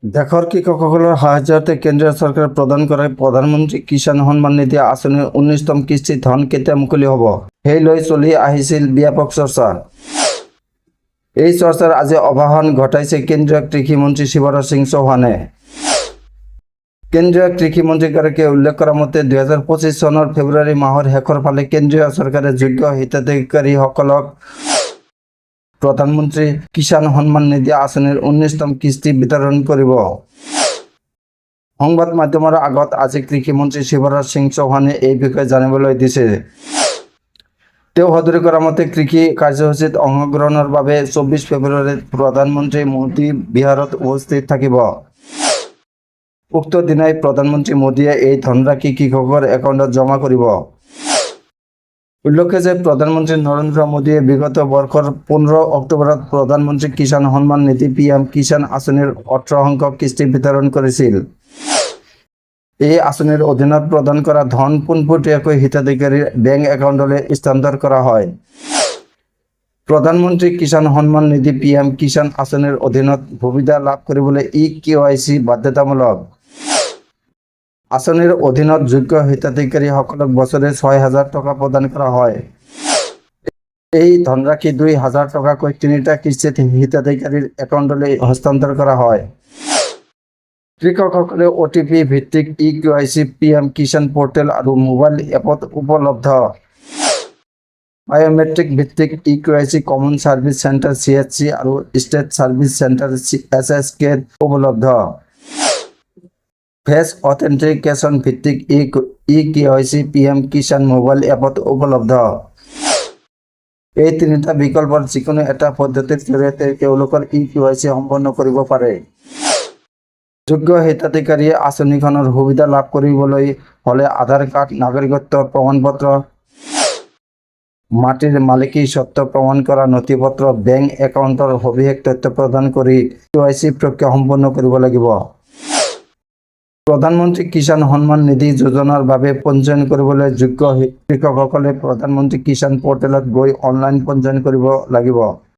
দেশৰ কৃষকসকলৰ সাহায্যাৰ্থে কেন্দ্ৰীয় চৰকাৰে প্ৰদান কৰা প্ৰধানমন্ত্ৰী কিষাণ সন্মান নিধি আঁচনিৰ 19তম কিস্তিৰ ধন কেতিয়া মুকলি হ'ব সেই লৈ চলি আহিছিল ব্যাপক চৰ্চা। এই চৰ্চাৰ আজি অৱসান ঘটাইছে কেন্দ্ৰীয় কৃষি মন্ত্ৰী শিৱৰাজ সিং চৌহানে। কেন্দ্ৰীয় কৃষি মন্ত্ৰীগৰাকীয়ে উল্লেখ কৰা মতে 2025 চনৰ ফেব্ৰুৱাৰী মাহৰ শেষৰ ফালে কেন্দ্ৰীয় চৰকাৰে যোগ্য হিতাধিকাৰীসকলক প্ৰধানমন্ত্ৰী কিষাণ সন্মান নিধি আঁচনিৰ 19তম কিস্তি বিতৰণ কৰিব। সংবাদ মাধ্যমৰ আগত আজি কৃষি মন্ত্ৰী শিৱৰাজ সিং চৌহানে এই বিষয়ে জানিবলৈ দিছে। তেওঁ সদৰি কৰা মতে কৃষি কাৰ্যসূচীত অংশগ্ৰহণৰ বাবে 24 ফেব্ৰুৱাৰীত প্ৰধানমন্ত্ৰী মোদী বিহাৰত উপস্থিত থাকিব। উক্ত দিনাই প্ৰধানমন্ত্ৰী মোদীয়ে এই ধনৰাশি কৃষকৰ একাউণ্টত জমা কৰিব। উল্লেখ্য যে প্ৰধানমন্ত্ৰী নৰেন্দ্ৰ মোদীয়ে বিগত বৰ্ষৰ 15 অক্টোবৰত প্ৰধানমন্ত্ৰী কিষাণ সন্মান নিধি PM কিষাণ আঁচনিৰ 18 সংখ্যক কিস্তি বিতৰণ কৰিছিল। এই আঁচনিৰ অধীনত প্ৰদান কৰা ধন পোনপটীয়াকৈ হিতাধিকাৰীৰ বেংক একাউণ্টলৈ স্থানান্তৰ কৰা হয়। প্ৰধানমন্ত্ৰী কিষাণ সন্মান নিধি PM কিষাণ আঁচনিৰ অধীনত সুবিধা লাভ কৰিবলৈ KYC বাধ্যতামূলক। আঁচনিৰ অধীনত যোগ্য হিতাধিকাৰীসকলক বছৰে 6,000 টকা প্ৰদান কৰা হয়। এই ধনৰাশি 2,000 টকাকৈ 3টা কিস্তিত হিতাধিকাৰীৰ একাউণ্টলৈ হস্তান্তৰ কৰা হয়। কৃষকসকলে OTP ভিত্তিক KYC PM কিষাণ পৰ্টেল আৰু মোবাইল এপত উপলব্ধ। বায়োমেট্ৰিক ভিত্তিক KYC common service centre CSC আৰু ষ্টেট ছাৰ্ভিচ চেণ্টাৰ SSK উপলব্ধ। ফেচ অথেণ্টিকেশ্যন ভিত্তিক KYC PM কিষাণ মোবাইল এপত উপলব্ধ। এই 3টা বিকল্পৰ যিকোনো এটা পদ্ধতিৰ জৰিয়তে তেওঁলোকৰ KYC সম্পন্ন কৰিব পাৰে। যোগ্য হিতাধিকাৰীয়ে আঁচনিখনৰ সুবিধা লাভ কৰিবলৈ হ'লে আধাৰ কাৰ্ড, নাগৰিকত্ব প্ৰমাণপত্ৰ, মাটিৰ মালিকী স্বত্ব প্ৰমাণ কৰা নথিপত্ৰ, বেংক একাউণ্টৰ সবিশেষ তথ্য প্ৰদান কৰি KYC প্ৰক্ৰিয়া সম্পন্ন কৰিব লাগিব। প্ৰধানমন্ত্ৰী কিষাণ সন্মান নিধি যোজনাৰ বাবে পঞ্জীয়ন কৰিবলৈ যোগ্য কৃষকসকলে প্ৰধানমন্ত্ৰী কিষাণ পৰ্টেলত গৈ অনলাইন পঞ্জীয়ন কৰিব লাগিব।